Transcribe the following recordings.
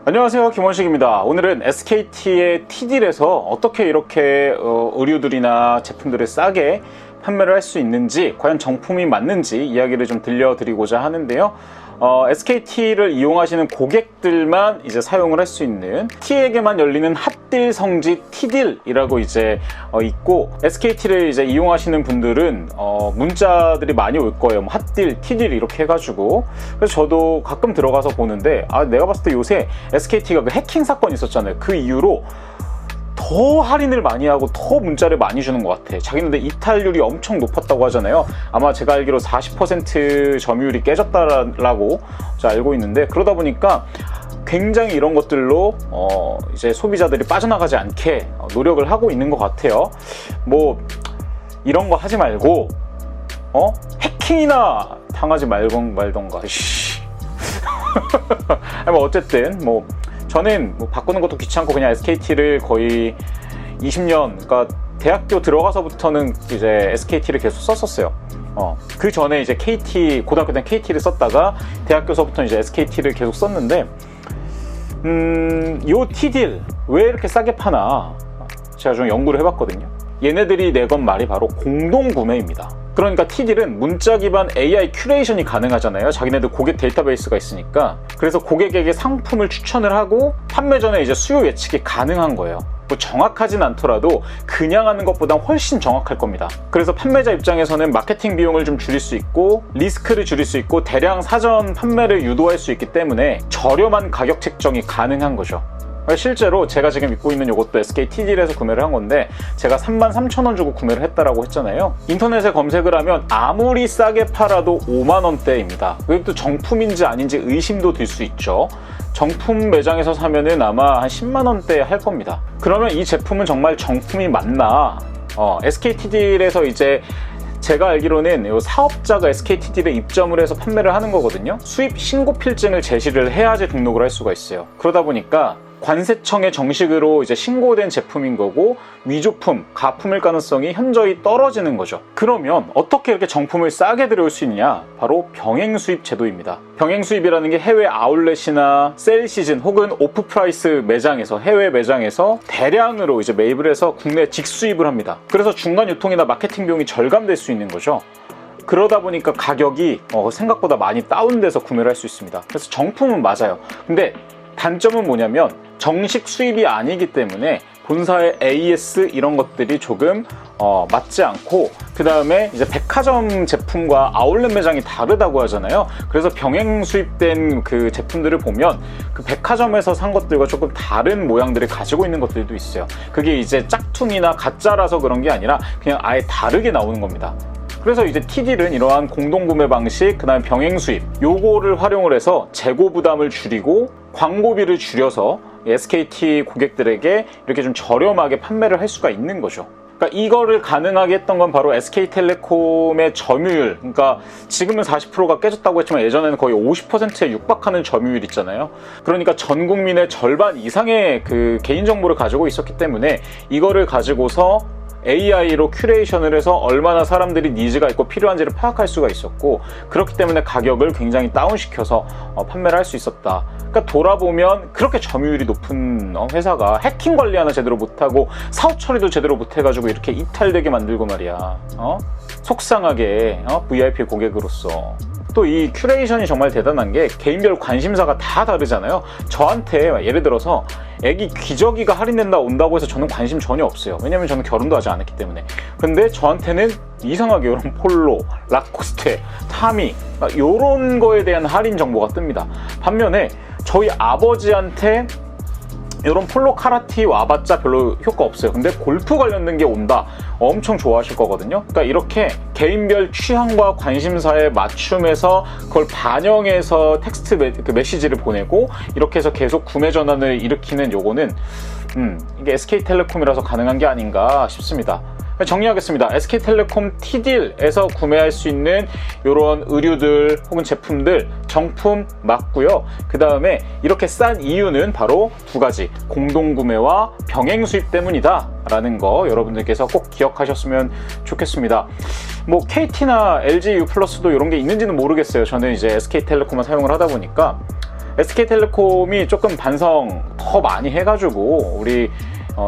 안녕하세요, 김원식입니다. 오늘은 SKT의 T딜에서 어떻게 이렇게 의류들이나 제품들을 싸게 판매를 할 수 있는지, 과연 정품이 맞는지 이야기를 좀 들려드리고자 하는데요. SKT를 이용하시는 고객들만 이제 사용을 할 수 있는, T에게만 열리는 핫딜 성지 T딜이라고 이제 있고, SKT를 이제 이용하시는 분들은 문자들이 많이 올 거예요. 뭐 핫딜, T딜 이렇게 해가지고. 그래서 저도 가끔 들어가서 보는데, 내가 봤을 때 요새 SKT가 그 해킹 사건 있었잖아요. 그 이후로 더 할인을 많이 하고 더 문자를 많이 주는 것 같아. 자기네들 이탈률이 엄청 높았다고 하잖아요. 아마 제가 알기로 40% 점유율이 깨졌다라고 알고 있는데, 그러다 보니까 굉장히 이런 것들로 이제 소비자들이 빠져나가지 않게 노력을 하고 있는 것 같아요. 뭐 이런 거 하지 말고 해킹이나 당하지 말던가. 뭐 어쨌든 뭐 저는 바꾸는 것도 귀찮고 그냥 SKT를 거의 20년, 그러니까 대학교 들어가서부터는 이제 SKT를 계속 썼었어요. 그 전에 이제 고등학교 때는 KT를 썼다가 대학교서부터 이제 SKT를 계속 썼는데, 요 T딜 왜 이렇게 싸게 파나 제가 좀 연구를 해봤거든요. 얘네들이 내건 말이 바로 공동구매입니다. 그러니까 T딜은 문자 기반 AI 큐레이션이 가능하잖아요. 자기네들 고객 데이터베이스가 있으니까. 그래서 고객에게 상품을 추천을 하고 판매 전에 이제 수요 예측이 가능한 거예요. 뭐 정확하진 않더라도 그냥 하는 것보다 훨씬 정확할 겁니다. 그래서 판매자 입장에서는 마케팅 비용을 좀 줄일 수 있고, 리스크를 줄일 수 있고, 대량 사전 판매를 유도할 수 있기 때문에 저렴한 가격 책정이 가능한 거죠. 실제로 제가 지금 입고 있는 이것도 SKT딜에서 구매를 한 건데, 제가 33,000원 주고 구매를 했다라고 했잖아요. 인터넷에 검색을 하면 아무리 싸게 팔아도 5만원대입니다. 그게 또 정품인지 아닌지 의심도 들 수 있죠. 정품 매장에서 사면은 아마 한 10만원대 할 겁니다. 그러면 이 제품은 정말 정품이 맞나? SKT딜에서 이제 제가 알기로는 이 사업자가 SKT딜에 입점을 해서 판매를 하는 거거든요. 수입 신고 필증을 제시를 해야지 등록을 할 수가 있어요. 그러다 보니까 관세청에 정식으로 이제 신고된 제품인 거고, 위조품, 가품일 가능성이 현저히 떨어지는 거죠. 그러면 어떻게 이렇게 정품을 싸게 들여올 수 있냐? 바로 병행수입 제도입니다. 병행수입이라는 게 해외 아울렛이나 세일 시즌 혹은 오프프라이스 매장에서, 해외 매장에서 대량으로 이제 매입을 해서 국내 직수입을 합니다. 그래서 중간 유통이나 마케팅 비용이 절감될 수 있는 거죠. 그러다 보니까 가격이 생각보다 많이 다운돼서 구매를 할 수 있습니다. 그래서 정품은 맞아요. 근데 단점은 뭐냐면 정식 수입이 아니기 때문에 본사의 AS 이런 것들이 조금 맞지 않고, 그 다음에 이제 백화점 제품과 아울렛 매장이 다르다고 하잖아요. 그래서 병행 수입된 그 제품들을 보면 그 백화점에서 산 것들과 조금 다른 모양들을 가지고 있는 것들도 있어요. 그게 이제 짝퉁이나 가짜라서 그런 게 아니라 그냥 아예 다르게 나오는 겁니다. 그래서 이제 T딜은 이러한 공동구매 방식, 그 다음에 병행수입, 요거를 활용을 해서 재고 부담을 줄이고 광고비를 줄여서 SKT 고객들에게 이렇게 좀 저렴하게 판매를 할 수가 있는 거죠. 그러니까 이거를 가능하게 했던 건 바로 SK텔레콤의 점유율, 그러니까 지금은 40%가 깨졌다고 했지만 예전에는 거의 50%에 육박하는 점유율 있잖아요. 그러니까 전 국민의 절반 이상의 그 개인정보를 가지고 있었기 때문에 이거를 가지고서 AI로 큐레이션을 해서 얼마나 사람들이 니즈가 있고 필요한지를 파악할 수가 있었고, 그렇기 때문에 가격을 굉장히 다운시켜서 판매를 할 수 있었다. 그러니까 돌아보면 그렇게 점유율이 높은 회사가 해킹 관리 하나 제대로 못하고 사업 처리도 제대로 못해가지고 이렇게 이탈되게 만들고 말이야. 속상하게 VIP 고객으로서. 또 이 큐레이션이 정말 대단한 게 개인별 관심사가 다 다르잖아요. 저한테 예를 들어서 애기 기저귀가 할인된다 온다고 해서 저는 관심 전혀 없어요. 왜냐면 저는 결혼도 아직 안 했기 때문에. 근데 저한테는 이상하게 이런 폴로, 라코스테, 타미 이런 거에 대한 할인 정보가 뜹니다. 반면에 저희 아버지한테 이런 폴로 카라티 와봤자 별로 효과 없어요. 근데 골프 관련된 게 온다, 엄청 좋아하실 거거든요. 그러니까 이렇게 개인별 취향과 관심사에 맞춤해서 그걸 반영해서 텍스트 메시지를 보내고 이렇게 해서 계속 구매 전환을 일으키는 요거는 이게 SK텔레콤이라서 가능한 게 아닌가 싶습니다. 정리하겠습니다. SK텔레콤 T딜에서 구매할 수 있는 이런 의류들 혹은 제품들 정품 맞고요. 그 다음에 이렇게 싼 이유는 바로 두 가지, 공동구매와 병행 수입 때문이다 라는 거 여러분들께서 꼭 기억하셨으면 좋겠습니다. 뭐 KT나 LG U+도 이런 게 있는지는 모르겠어요. 저는 이제 SK텔레콤만 사용을 하다 보니까. SK텔레콤이 조금 반성 더 많이 해가지고 우리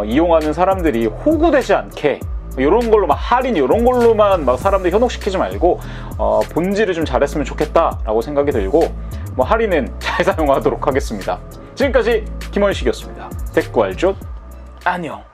이용하는 사람들이 호구되지 않게 이런 걸로 막 할인 이런 걸로만 막 사람들 현혹시키지 말고 본질을 좀 잘했으면 좋겠다라고 생각이 들고 뭐 할인은 잘 사용하도록 하겠습니다. 지금까지 김원식이었습니다. 댓글 알죠? 안녕.